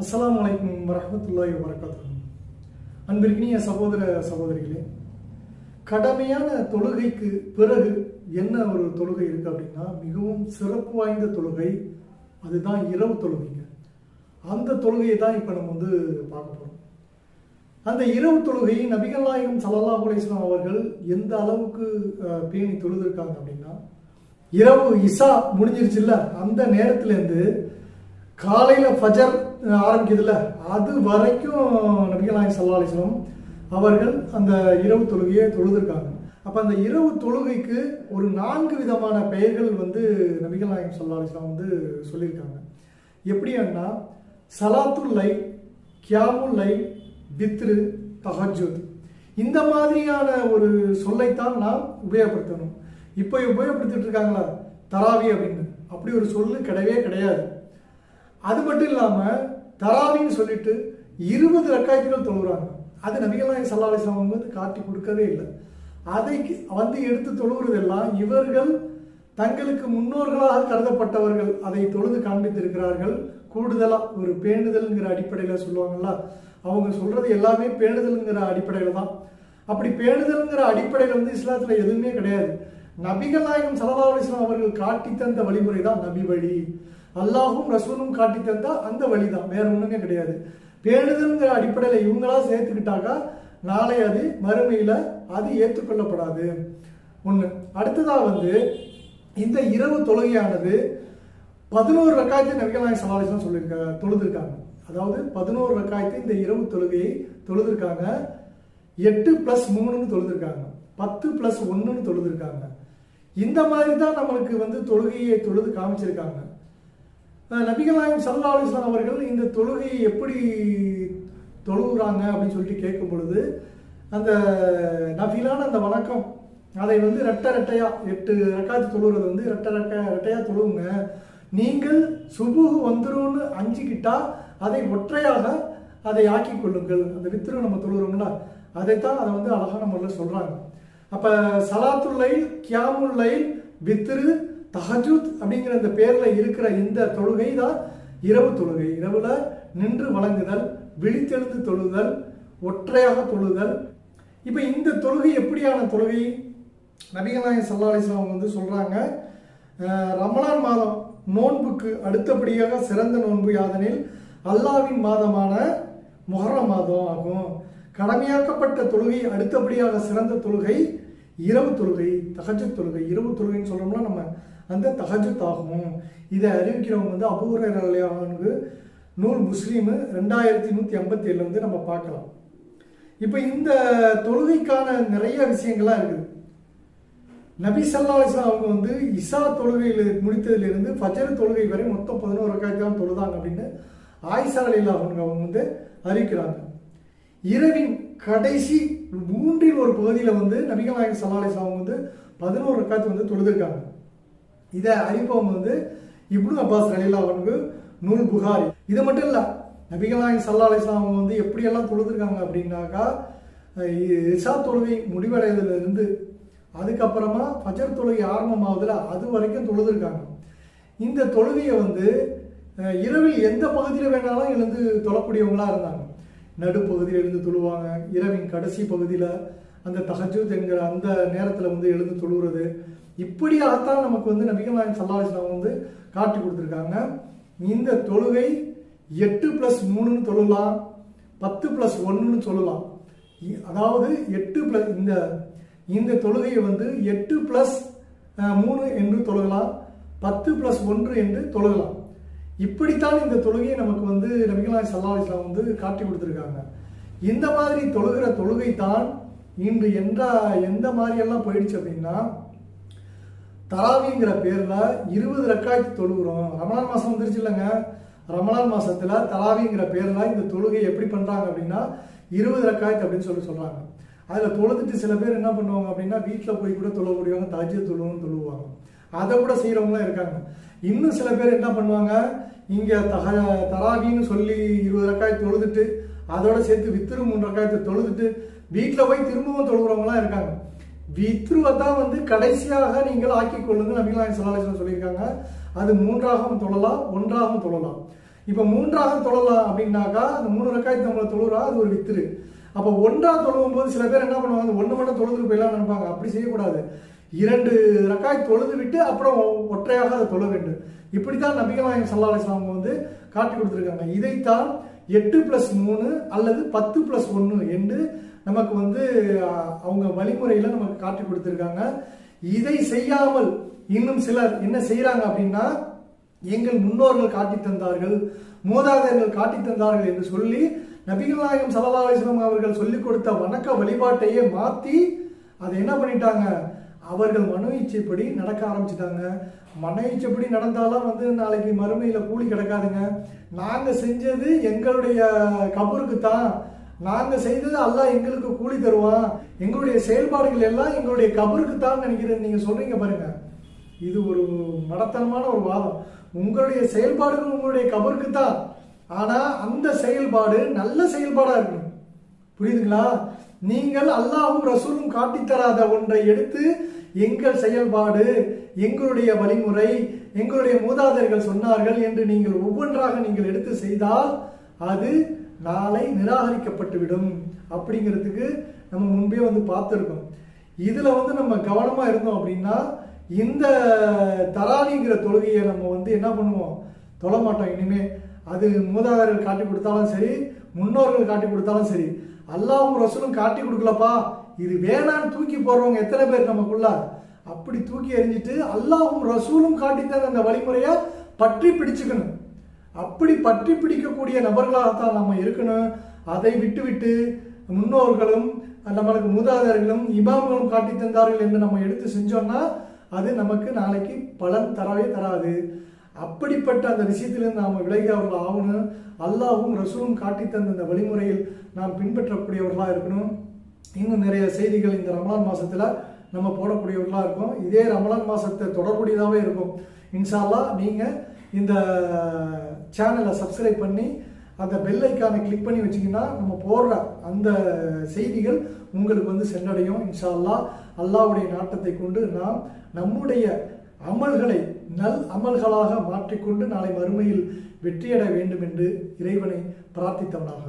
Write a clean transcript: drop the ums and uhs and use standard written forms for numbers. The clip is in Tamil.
அஸ்ஸலாமு அலைக்கும் வரஹ்மத்துல்லாஹி வபரகாத்துஹு. அன்பிற்கினிய சகோதர சகோதரிகளே, கடமையான தொழுகைக்கு பிறகு என்ன ஒரு தொழுகை இருக்கு அப்படின்னா, மிகவும் சிறப்பு வாய்ந்த தொழுகை. அதுதான் இரவு தொழுகைங்க. அந்த தொழுகையை தான் இப்போ நம்ம பார்க்க போறோம். அந்த இரவு தொழுகையை நபிகள் நாயகம் ஸல்லல்லாஹு அலைஹி வஸல்லம் அவர்கள் எந்த அளவுக்கு பேணி தொழுதிருக்காங்க அப்படின்னா, இரவு இசா முடிஞ்சிருச்சுல்ல, அந்த நேரத்திலேருந்து காலையில ஃபஜர் ஆரம்பிக்குதுல்ல, அது வரைக்கும் நபிகள் நாயகம் ஸல்லல்லாஹு அலைஹி வஸல்லம் அவர்கள் அந்த இரவு தொழுகையை தொழுதிருக்காங்க. அப்ப அந்த இரவு தொழுகைக்கு ஒரு 4 விதமான பெயர்கள் நபிகள் நாயகம் ஸல்லல்லாஹு அலைஹி வஸல்லம் சொல்லியிருக்காங்க. எப்படின்னா, சலாத்துல் லைல், கியாமுல் லைல், வித்ரு, தஹஜ்ஜுத், இந்த மாதிரியான ஒரு சொல்லைத்தான் நாம் உபயோகப்படுத்தணும். இப்போ உபயோகப்படுத்திட்டு இருக்காங்களா தராவி அப்படின்னு, அப்படி ஒரு சொல்லு கிடையவே கிடையாது. அது மட்டும் இல்லாம தராவின்னு சொல்லிட்டு 20 ரக்காயத்துகள் தொழுகிறாங்க. அது நபிகள் நாயகம் ஸல்லல்லாஹு அலைஹி வஸல்லம் காட்டி கொடுக்கவே இல்லை. அதை எடுத்து தொழுகிறதெல்லாம் இவர்கள் தங்களுக்கு முன்னோர்களாக கருதப்பட்டவர்கள் அதை தொழுது காண்பித்திருக்கிறார்கள். கூடுதலா ஒரு பேணுதல்ங்கிற அடிப்படையில சொல்லுவாங்கல்ல, அவங்க சொல்றது எல்லாமே பேணுதல்ங்கிற அடிப்படையில தான். அப்படி பேணுதல்ங்கிற அடிப்படையில இஸ்லாத்துல எதுவுமே கிடையாது. நபிகள் நாயகம் ஸல்லல்லாஹு அலைஹி வஸல்லம் அவர்கள் காட்டி தந்த வழிமுறை தான் நபி வழி. அல்லாஹும் ரசூலும் காட்டி தந்தா அந்த வழிதான், வேற ஒண்ணுமே கிடையாது. பேணுதல்ங்கிற அடிப்படையில இவங்களா சேர்த்துக்கிட்டாக்கா நாளை அது மறுமையில அது ஏற்றுக்கொள்ளப்படாது. ஒண்ணு. அடுத்ததா இந்த இரவு தொழுகையானது 11 ரக்காயத்தை நபிகள் நாயகம் ஸல்லல்லாஹு அலைஹி வஸல்லம் தொழுதிருக்காங்க. அதாவது 11 ரக்காயத்தை இந்த இரவு தொழுகையை தொழுதிருக்காங்க. 8+3 தொழுதிருக்காங்க, 10+1 தொழுதிருக்காங்க. இந்த மாதிரி தான் நம்மளுக்கு தொழுகையை தொழுது காமிச்சிருக்காங்க. நபிகள் நாயகம் ஸல்லல்லாஹு அலைஹி வஸல்லம் அவர்கள் இந்த தொழுகையை எப்படி தொழுகிறாங்க அப்படின்னு சொல்லிட்டு கேட்கும் பொழுது, அந்த நபிலான அந்த வணக்கம் அதை ரெட்டையா 8 ரக்காத்து தொழுகிறது ரெட்டையா தொழுவுங்க. நீங்கள் சுபுஹ் வந்துரும்னு அஞ்சுக்கிட்டா அதை ஒற்றையாக அதை ஆக்கி கொள்ளுங்கள். அந்த வித்ரு நம்ம தொழுகிறோம்ல, அதைத்தான் அதை அழகான முறையில் சொல்றாங்க. அப்ப சலாத்துல் லைல், கியாமுல் லைல், வித்ரு, தஹஜ்ஜுத் அப்படிங்கிற இந்த பேர்ல இருக்கிற இந்த தொழுகை தான் இரவு தொழுகை. இரவுல நின்று வணங்குதல், விழித்தெழுந்து தொழுதல், ஒற்றையாக தொழுதல். இப்ப இந்த தொழுகை எப்படியான தொழுகை? நபிகள் நாயகம் ஸல்லல்லாஹு அலைஹி வஸல்லம் சொல்றாங்க, ரமலான் மாதம் நோன்புக்கு அடுத்தபடியாக சிறந்த நோன்பு யாதெனில் அல்லாஹ்வின் மாதமான முஹர்ரம் மாதம் ஆகும். கடமையாக்கப்பட்ட தொழுகை அடுத்தபடியாக சிறந்த தொழுகை இரவு தொழுகை, தஹஜ்ஜுத் தொழுகை. இரவு தொழுகைன்னு சொல்றோம்னா நம்ம அந்த தஹஜ்ஜுத் ஆகும். இதை அறிவிக்கிறவங்க அபூ ஹுரைரா ரலியல்லாஹு அன்ஹு, நூல் முஸ்லீம் 2187 நம்ம பார்க்கலாம். இப்ப இந்த தொழுகைக்கான நிறைய விஷயங்கள்லாம் இருக்குது. நபி ஸல்லல்லாஹு அலைஹி வஸல்லம் அவங்க இசா தொழுகையில் முடித்ததிலிருந்து ஃபஜர் தொழுகை வரை மொத்தம் 11 ரக்காயத் தான் தொழுதாங்க அப்படின்னு ஆயிஷா ரலியல்லாஹு அன்ஹா அவங்க அறிவிக்கிறாங்க. இரவின் கடைசி 3 ஒரு பகுதியில் நபிகள் நாயகம் ஸல்லல்லாஹு அலைஹி வஸல்லம் அவங்க 11 ரக்காயத் தொழுதிருக்காங்க. இதை அறிவிப்பவங்க இப்னு அப்பாஸ் ரலியல்லாஹு அன்ஹு, நூல் புகாரி. இது மட்டும் இல்ல, நபிகள் நாயகம் ஸல்லல்லாஹு அலைஹி வஸல்லம் அவங்க எப்படியெல்லாம் தொழுதிருக்காங்க அப்படின்னாக்கா, இஷா தொழுகை முடிவடைவதில் இருந்து அதுக்கப்புறமா ஃபஜர் தொழுகை ஆரம்பமாவதில் அது வரைக்கும் தொழுதிருக்காங்க. இந்த தொழுகையை இரவில் எந்த பகுதியில் வேணாலும் எழுந்து தொழக்கூடியவங்களா இருந்தாங்க. நடுப்பகுதியில் எழுந்து தொழுவாங்க, இரவின் கடைசி பகுதியில் அந்த தஹஜ்ஜுத் என்கிற அந்த நேரத்தில் எழுந்து தொழுகிறது. இப்படியாகத்தான் நமக்கு நபிகள் நாயகம் ஸல்லல்லாஹு அலைஹி வஸல்லம் காட்டி கொடுத்துருக்காங்க. இந்த தொழுகை 8+3 தொழலாம், 10+1 சொல்லலாம். அதாவது 8+ இந்த தொழுகையை 8+3 என்று தொழுகலாம், 10+1 என்று தொழுகலாம். இப்படித்தான் இந்த தொழுகையை நமக்கு நபிகள் நாயகம் ஸல்லல்லாஹு அலைஹி வஸல்லம் காட்டி கொடுத்துருக்காங்க. இந்த மாதிரி தொழுகிற தொழுகை தான் இன்று எந்த மாதிரி எல்லாம் போயிடுச்சு அப்படின்னா, தராவிங்கிற பேர்ல 20 ரக்காயத்து தொழுகிறோம். ரமலான் மாசம் வந்துருச்சு இல்லைங்க, ரமலான் மாசத்துல தராவிங்கிற பேர்ல இந்த தொழுகை எப்படி பண்றாங்க அப்படின்னா 20 ரக்காயத் அப்படின்னு சொல்றாங்க. அதுல தொழுதுட்டு சில பேர் என்ன பண்ணுவாங்க அப்படின்னா, வீட்டில் போய் கூட தொழக்கூடியவங்க தஹஜ்ஜுத் தொழுவணும்னு தொழுவாங்க. அதை கூட செய்யறவங்களாம் இருக்காங்க. இன்னும் சில பேர் என்ன பண்ணுவாங்க, இங்க தராவின்னு சொல்லி 20 ரக்காயத் தொழுதுட்டு அதோட சேர்த்து வித்ரு 3 ரக்காயத்தை தொழுதுட்டு வீட்டில் போய் திரும்பவும் தொழுகிறவங்களாம் இருக்காங்க. வித்ருவை தான் கடைசியாக நீங்கள் ஆக்கிக் கொள்ளுங்க நபிகள் நாயகம் ஸல்லல்லாஹு அலைஹி வஸல்லம் சொல்லியிருக்காங்க. அது 3ஆகவும் தொழலாம், 1ஆகவும் தொழலாம். இப்போ 3ஆக தொழலாம் அப்படின்னாக்கா அந்த 3 ரக்காயத்து நம்மளை தொழுறா அது ஒரு வித்திரு. அப்போ 1ஆ தொழுவும் போது சில பேர் என்ன பண்ணுவாங்க, 1 மட்டும் தொழுதுட்டு போயிடலாம் நினைப்பாங்க. அப்படி செய்யக்கூடாது. 2 ரக்காய் தொழுது விட்டு அப்புறம் ஒற்றையாக அதை தொழ வேண்டும். இப்படித்தான் நபிகள் நாயகம் ஸல்லல்லாஹு அலைஹி வஸல்லம் வந்து காட்டி கொடுத்துருக்காங்க. இதைத்தான் 8+3 அல்லது 10+1 என்று நமக்கு வந்து அவங்க வழிமுறையில நமக்கு காட்டி கொடுத்துருக்காங்க. இதை செய்யாமல் இன்னும் சிலர் என்ன செய்யறாங்க அப்படின்னா, எங்கள் முன்னோர்கள் காட்டி தந்தார்கள், மூதாதையர்கள் காட்டி தந்தார்கள் என்று சொல்லி நபிகள் நாயகம் ஸல்லல்லாஹு அலைஹி வஸல்லம் அவர்கள் சொல்லிக் கொடுத்த வணக்க வழிபாட்டையே மாற்றி அதை என்ன பண்ணிட்டாங்க, அவர்கள் மன இச்சைப்படி நடக்க ஆரம்பிச்சிட்டாங்க. மன இச்சைப்படி நடந்தாலும் வந்து நாளைக்கு மறுமையில கூலி கிடைக்காதுங்க. நாங்க செஞ்சது எங்களுடைய கபருக்கு தான், நாங்க செய்தது அல்லாஹ் எங்களுக்கு கூலி தருவான், எங்களுடைய செயல்பாடுகள் எல்லாம் எங்களுடைய கபருக்கு தான் நினைக்கிறேன் நீங்க சொல்றீங்க பாருங்க. இது ஒரு மடத்தனமான ஒரு வாதம். உங்களுடைய செயல்பாடுகள் உங்களுடைய கபருக்கு தான், ஆனா அந்த செயல்பாடு நல்ல செயல்பாடா இருக்கணும். புரியுதுங்களா? நீங்கள் அல்லாஹ்வும் ரசூலும் காட்டித்தராத ஒன்றை எடுத்து எங்கள் செயல்பாடு, எங்களுடைய வழிமுறை, எங்களுடைய மூதாதையர்கள் சொன்னார்கள் என்று நீங்கள் ஒவ்வொன்றாக நீங்கள் எடுத்து செய்தால் அது நாளை நிராகரிக்கப்பட்டுவிடும். அப்படிங்கிறதுக்கு நம்ம முன்பே வந்து பார்த்துருக்கோம். இதுல வந்து நம்ம கவனமா இருந்தோம் அப்படின்னா இந்த தராவிங்கிற தொழுகையை நம்ம வந்து என்ன பண்ணுவோம், தொழ மாட்டோம் இனிமே. அது மூதாதையர்கள் காட்டி கொடுத்தாலும் சரி, முன்னோர்கள் காட்டி கொடுத்தாலும் சரி, அல்லாஹ்வும் ரசூலும் காட்டி கொடுக்கலப்பா இது வேணான்னு தூக்கி போடுறவங்க எத்தனை பேர் நமக்குள்ள? அப்படி தூக்கி எறிஞ்சிட்டு அல்லாஹ்வும் ரசூலும் காட்டித்தந்த அந்த வழிமுறையை பற்றி பிடிச்சுக்கணும். அப்படி பற்றி பிடிக்கக்கூடிய நபர்களாகத்தான் நம்ம இருக்கணும். அதை விட்டுவிட்டு முன்னோர்களும் நம்மளுக்கு மூதாதையர்களும் இமாம்களும் காட்டி தந்தார்கள் என்று நம்ம எடுத்து செஞ்சோம்னா அது நமக்கு நாளைக்கு பலன் தரவே தராது. அப்படிப்பட்ட அந்த விஷயத்திலிருந்து நாம் விலகி அவர்கள் ஆகணும். அல்லாஹ்வும் ரசூலும் காட்டி தந்த அந்த வழிமுறையில் நாம் பின்பற்றக்கூடியவர்களாக இருக்கணும். இன்னும் நிறைய செய்திகள் இந்த ரமலான் மாசத்துல நம்ம போடக்கூடியவர்களாக இருக்கும். இதே ரமலான் மாசத்தை தொடர்புடையதாகவே இருக்கும். இன்ஷா அல்லாஹ் நீங்க இந்த சேனலை சப்ஸ்கிரைப் பண்ணி அந்த பெல் ஐக்கானை கிளிக் பண்ணி வச்சிங்கன்னா நம்ம போடுற அந்த செய்திகள் உங்களுக்கு வந்து சென்றடையும். இன்ஷா அல்லாஹ் அல்லாஹ்வுடைய நாட்டத்தை கொண்டு நாம் நம்முடைய அமல்களை நல் அமல்களாக மாற்றிக்கொண்டு நாளை மறுமையில் வெற்றியடைய வேண்டும் என்று இறைவனை பிரார்த்தித்தவனாக